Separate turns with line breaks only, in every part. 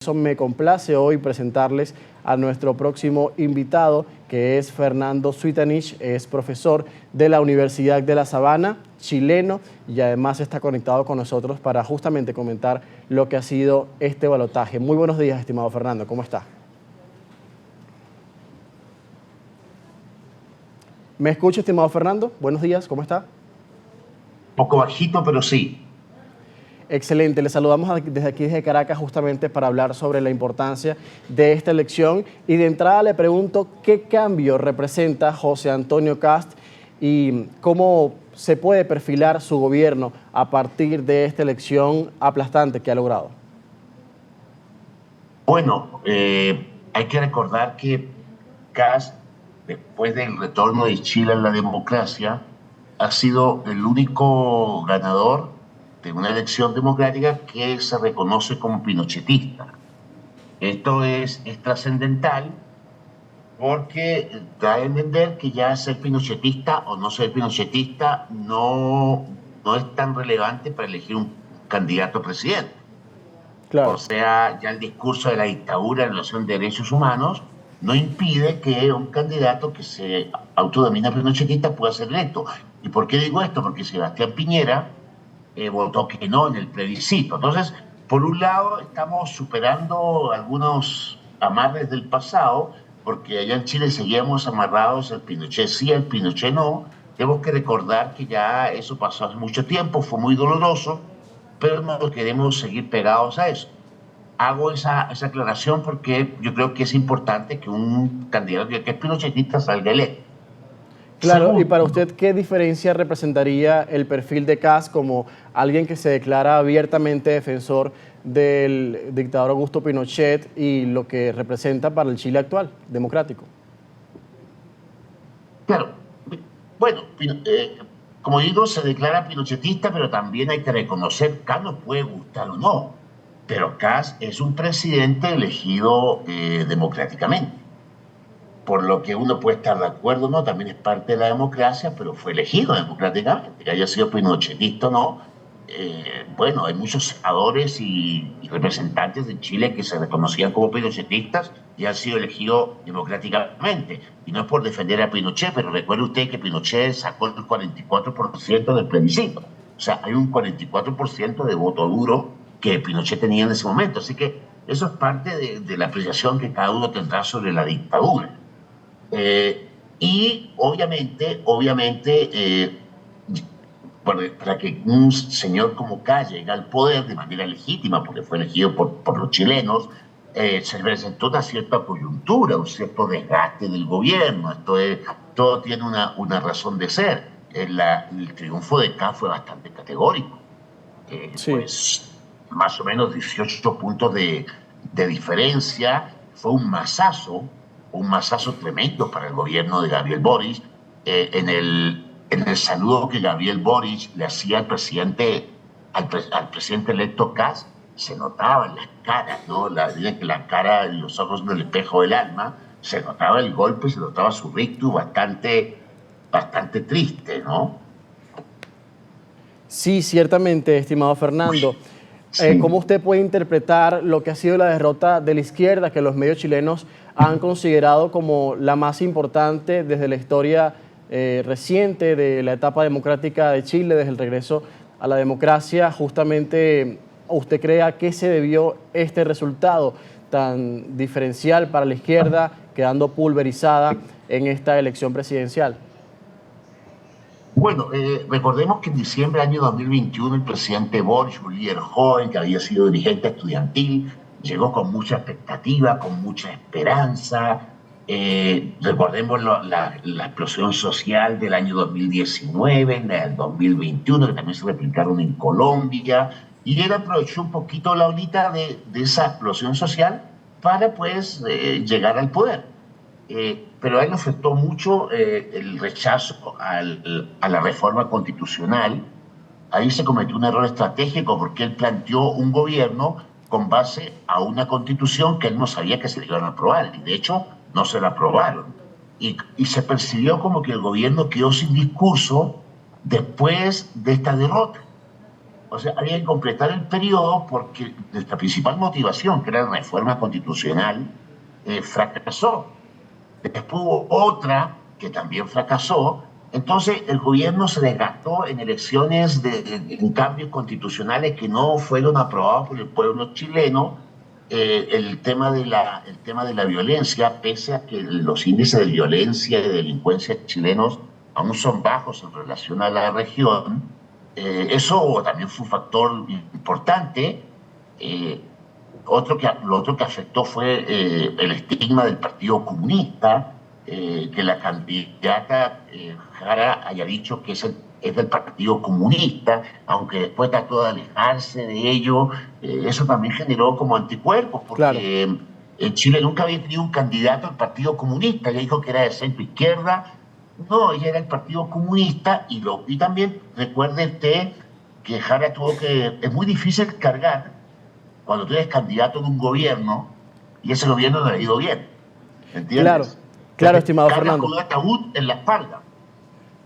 Eso me complace hoy presentarles a nuestro próximo invitado, que es Fernando Suitanich, es profesor de la Universidad de La Sabana, chileno, y además está conectado con nosotros para justamente comentar lo que ha sido este balotaje. Muy buenos días, estimado Fernando, ¿cómo está? ¿Me escucha, estimado Fernando? Buenos días, ¿cómo está?
Un poco bajito, pero sí.
Excelente, le saludamos desde aquí, desde Caracas, justamente para hablar sobre la importancia de esta elección. Y de entrada le pregunto, ¿qué cambio representa José Antonio Kast y cómo se puede perfilar su gobierno a partir de esta elección aplastante que ha logrado?
Bueno, hay que recordar que Kast, después del retorno de Chile a la democracia, ha sido el único ganador de una elección democrática que se reconoce como pinochetista. Esto es trascendental porque da a entender que ya ser pinochetista o no ser pinochetista no es tan relevante para elegir un candidato a presidente. O
Claro.
sea, ya el discurso de la dictadura en relación a derechos humanos no impide que un candidato que se autodenomina pinochetista pueda ser electo. ¿Y por qué digo esto? Porque Sebastián Piñera votó que no en el plebiscito. Entonces, por un lado, estamos superando algunos amarres del pasado, porque allá en Chile seguíamos amarrados al Pinochet sí, al Pinochet no. Tenemos que recordar que ya eso pasó hace mucho tiempo, fue muy doloroso, pero no queremos seguir pegados a eso. Hago esa aclaración porque yo creo que es importante que un candidato que es pinochetista salga electo.
Claro, y
Segundo,
para usted, ¿qué diferencia representaría el perfil de Kast como alguien que se declara abiertamente defensor del dictador Augusto Pinochet y lo que representa para el Chile actual, democrático?
claro, bueno, como digo, se declara pinochetista, pero también hay que reconocer, Kast nos puede gustar o no, pero Kast es un presidente elegido democráticamente. Por lo que uno puede estar de acuerdo o no, también es parte de la democracia, pero fue elegido democráticamente, que haya sido pinochetista o no. Bueno, hay muchos senadores y representantes de Chile que se reconocían como pinochetistas y han sido elegidos democráticamente. Y no es por defender a Pinochet, pero recuerde usted que Pinochet sacó el 44% del plebiscito. O sea, hay un 44% de voto duro que Pinochet tenía en ese momento. Así que eso es parte de la apreciación que cada uno tendrá sobre la dictadura. Y obviamente, para que un señor como Kast llegue al poder de manera legítima, porque fue elegido por los chilenos, se presentó una cierta coyuntura, un cierto desgaste del gobierno. Todo tiene una razón de ser. El triunfo de Kast fue bastante categórico.
Sí.
Pues más o menos 18 puntos de diferencia. Fue un masazo tremendo para el gobierno de Gabriel Boric. En el saludo que Gabriel Boric le hacía al presidente electo Kast, se notaba en las caras, ¿no? La cara y los ojos del espejo del alma, se notaba el golpe, se notaba su rictus bastante triste, ¿no?
Sí, ciertamente, estimado Fernando. ¿Cómo
Sí.
usted puede interpretar lo que ha sido la derrota de la izquierda, que los medios chilenos han considerado como la más importante desde la historia reciente de la etapa democrática de Chile, desde el regreso a la democracia? Justamente, ¿usted cree a qué se debió este resultado tan diferencial para la izquierda, quedando pulverizada en esta elección presidencial?
Bueno, recordemos que en diciembre del año 2021 el presidente Boric, un líder joven que había sido dirigente estudiantil, llegó con mucha expectativa, con mucha esperanza. Recordemos la explosión social del año 2019, en el 2021, que también se replicaron en Colombia, y él aprovechó un poquito la olita de esa explosión social para pues llegar al poder. Pero a él le afectó mucho el rechazo a la reforma constitucional. Ahí se cometió un error estratégico porque él planteó un gobierno con base a una constitución que él no sabía que se le iban a aprobar, y de hecho no se la aprobaron. Y se percibió como que el gobierno quedó sin discurso después de esta derrota. O sea, había que completar el periodo porque nuestra principal motivación, que era la reforma constitucional, fracasó. Después hubo otra que también fracasó. Entonces el gobierno se desgastó en elecciones, en cambios constitucionales que no fueron aprobados por el pueblo chileno. El tema de la violencia, pese a que los índices de violencia y de delincuencia chilenos aún son bajos en relación a la región, eso también fue un factor importante. Eh, lo otro que afectó fue el estigma del Partido Comunista, que la candidata Jara haya dicho que es del Partido Comunista, aunque después trató de alejarse de ello. Eso también generó como anticuerpos,
Claro.
porque en Chile nunca había tenido un candidato al Partido Comunista. Ella dijo que era de centro izquierda. No, ella era el Partido Comunista y también recuerde usted que Jara tuvo que... Es muy difícil cargar cuando tú eres candidato de un gobierno y ese gobierno no le ha ido bien,
Claro,
¿entiendes?
claro,
Entonces
estimado
cargas
Fernando.
con un ataúd en la espalda.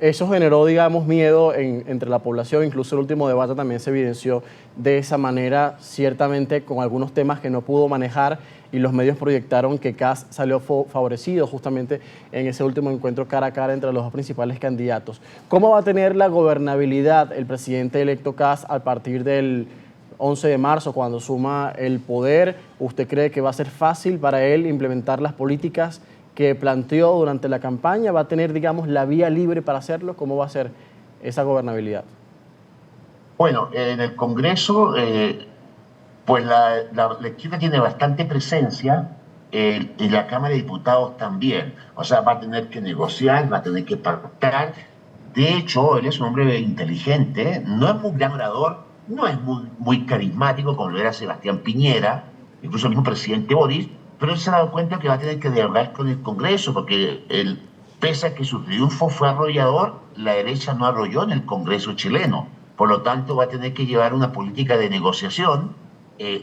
Eso generó, digamos, miedo entre la población. Incluso el último debate también se evidenció de esa manera, ciertamente con algunos temas que no pudo manejar y los medios proyectaron que Kast salió favorecido justamente en ese último encuentro cara a cara entre los dos principales candidatos. ¿Cómo va a tener la gobernabilidad el presidente electo Kast a partir del 11 de marzo, cuando suma el poder? ¿Usted cree que va a ser fácil para él implementar las políticas que planteó durante la campaña? ¿Va a tener, digamos, la vía libre para hacerlo? ¿Cómo va a ser esa gobernabilidad?
Bueno, en el Congreso, pues la izquierda tiene bastante presencia y la Cámara de Diputados también. O sea, va a tener que negociar, va a tener que pactar. De hecho, él es un hombre inteligente, no es muy gran orador, no es muy carismático como lo era Sebastián Piñera, incluso el mismo presidente Boris, pero él se ha dado cuenta que va a tener que dialogar con el Congreso, porque pese a que su triunfo fue arrollador, la derecha no arrolló en el Congreso chileno. Por lo tanto, va a tener que llevar una política de negociación.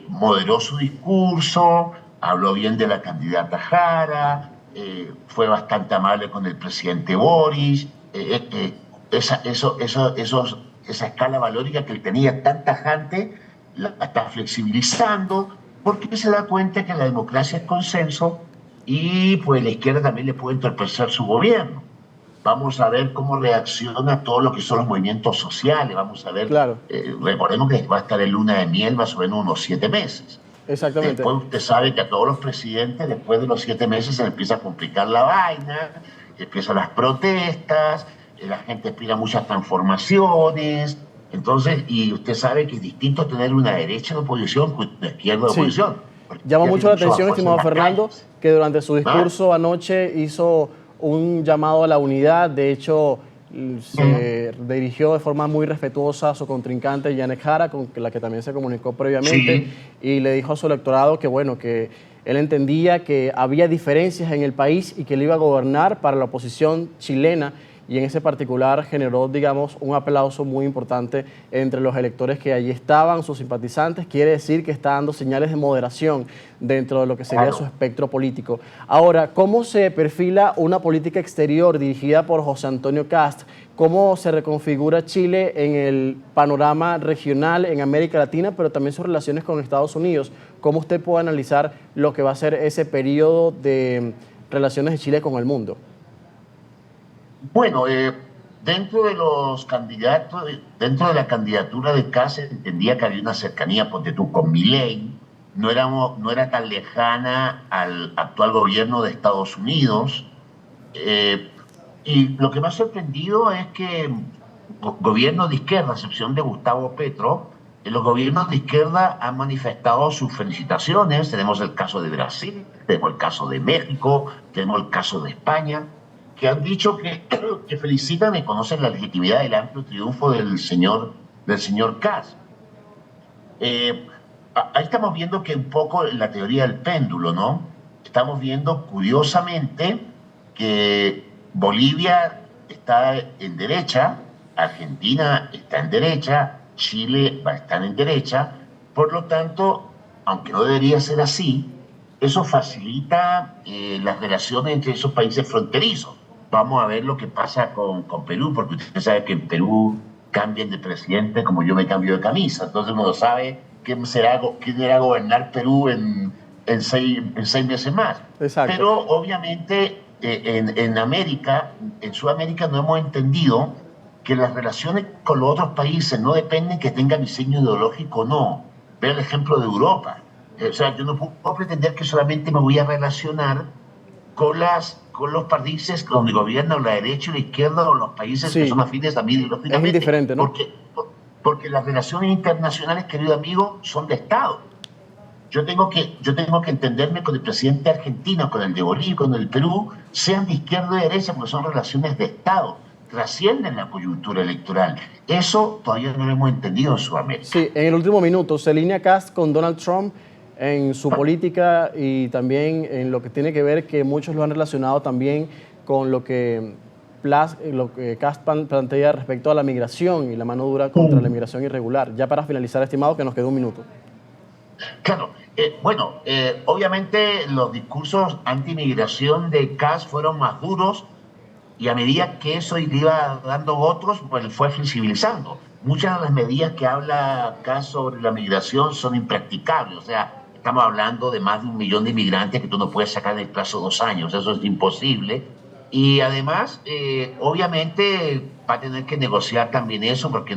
Moderó su discurso, habló bien de la candidata Jara, fue bastante amable con el presidente Boris. Esa escala valórica que él tenía tan tajante la está flexibilizando porque se da cuenta que la democracia es consenso y pues la izquierda también le puede entorpecer su gobierno. Vamos a ver cómo reacciona todo lo que son los movimientos sociales. Vamos a ver,
Claro,
recordemos que va a estar en luna de miel más o menos unos 7 meses.
exactamente.
Después usted sabe que a todos los presidentes, después de los 7 meses, se les empieza a complicar la vaina, empiezan las protestas, la gente aspira a muchas transformaciones. Entonces, y usted sabe que es distinto tener una derecha de oposición que una izquierda de
Sí.
oposición, porque
Llama
ya
mucho
tiene
la
mucho más
atención,
fuerza en
estimado
las
Fernando,
calles.
que durante su
¿No?
discurso anoche hizo un llamado a la unidad. De hecho, se dirigió de forma muy respetuosa a su contrincante, Janet Jara, con la que también se comunicó previamente,
Sí,
y le dijo a su electorado que, bueno, que él entendía que había diferencias en el país y que él iba a gobernar para la oposición chilena, y en ese particular generó, digamos, un aplauso muy importante entre los electores que allí estaban, sus simpatizantes. Quiere decir que está dando señales de moderación dentro de lo que sería su
claro.
espectro político. Ahora, ¿cómo se perfila una política exterior dirigida por José Antonio Kast? ¿Cómo se reconfigura Chile en el panorama regional en América Latina, pero también sus relaciones con Estados Unidos? ¿Cómo usted puede analizar lo que va a ser ese periodo de relaciones de Chile con el mundo?
Bueno, dentro de los candidatos, dentro de la candidatura de Kast entendía que había una cercanía, ponte tú, con Milei, no era tan lejana al actual gobierno de Estados Unidos. eh, y lo que me ha sorprendido es que gobiernos de izquierda, a excepción de Gustavo Petro, los gobiernos de izquierda han manifestado sus felicitaciones. Tenemos el caso de Brasil, tenemos el caso de México, tenemos el caso de España, que han dicho que felicitan y conocen la legitimidad del amplio triunfo del señor Kast. Eh, Ahí estamos viendo que un poco la teoría del péndulo, ¿no? Estamos viendo curiosamente que Bolivia está en derecha, Argentina está en derecha, Chile va a estar en derecha, por lo tanto, aunque no debería ser así, eso facilita las relaciones entre esos países fronterizos. Vamos a ver lo que pasa con Perú, porque usted sabe que en Perú cambien de presidente como yo me cambio de camisa. Entonces uno sabe quién irá a gobernar Perú en 6 meses más.
Exacto.
Pero obviamente en América, en Sudamérica no hemos entendido que las relaciones con los otros países no dependen que tengan diseño ideológico o no. Ve el ejemplo de Europa. O sea, yo no puedo pretender que solamente me voy a relacionar con los países donde gobiernan la derecha y la izquierda o los países que son afines a mí ideológicamente.
Es indiferente, ¿no?
Porque las relaciones internacionales, querido amigo, son de Estado. Yo tengo que entenderme con el presidente argentino, con el de Bolivia, con el Perú, sean de izquierda o de derecha, porque son relaciones de Estado, trascienden la coyuntura electoral. Eso todavía no lo hemos entendido en Sudamérica.
Sí, en el último minuto, se alinea Kast con Donald Trump en su política y también en lo que tiene que ver, que muchos lo han relacionado también con lo que Kast plantea respecto a la migración y la mano dura contra la migración irregular. Ya para finalizar, estimado, que nos queda un minuto.
Claro, obviamente los discursos anti-migración de Kast fueron más duros y a medida que eso le iba dando otros, pues fue flexibilizando. Muchas de las medidas que habla Kast sobre la migración son impracticables, o sea, estamos hablando de más de 1 millón de inmigrantes que tú no puedes sacar en el plazo de 2 años, eso es imposible. Y además, obviamente, va a tener que negociar también eso, porque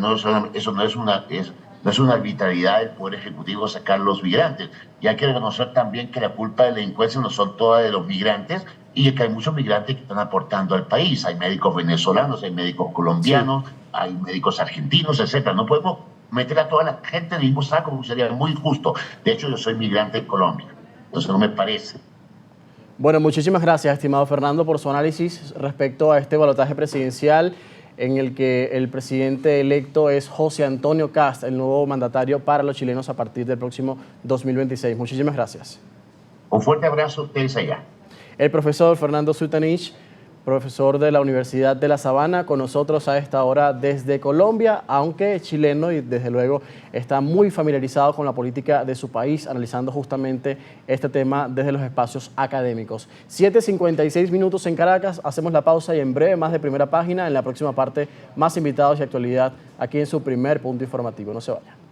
eso no es una arbitrariedad del Poder Ejecutivo sacar los migrantes. Y hay que reconocer también que la culpa de la delincuencia no son todas de los migrantes y que hay muchos migrantes que están aportando al país. Hay médicos venezolanos, hay médicos colombianos, hay médicos argentinos, etcétera. No podemos meter a toda la gente en el mismo saco, porque sería muy injusto. De hecho, yo soy migrante en Colombia, entonces no me parece.
Bueno, muchísimas gracias, estimado Fernando, por su análisis respecto a este balotaje presidencial en el que el presidente electo es José Antonio Kast, el nuevo mandatario para los chilenos a partir del próximo 2026. Muchísimas gracias.
Un fuerte abrazo a ustedes allá.
El profesor Fernando Sutanich, profesor de la Universidad de La Sabana, con nosotros a esta hora desde Colombia, aunque es chileno y desde luego está muy familiarizado con la política de su país, analizando justamente este tema desde los espacios académicos. 7:56 minutos en Caracas, hacemos la pausa y en breve más de Primera Página. En la próxima parte, más invitados y actualidad aquí en su primer punto informativo. No se vayan.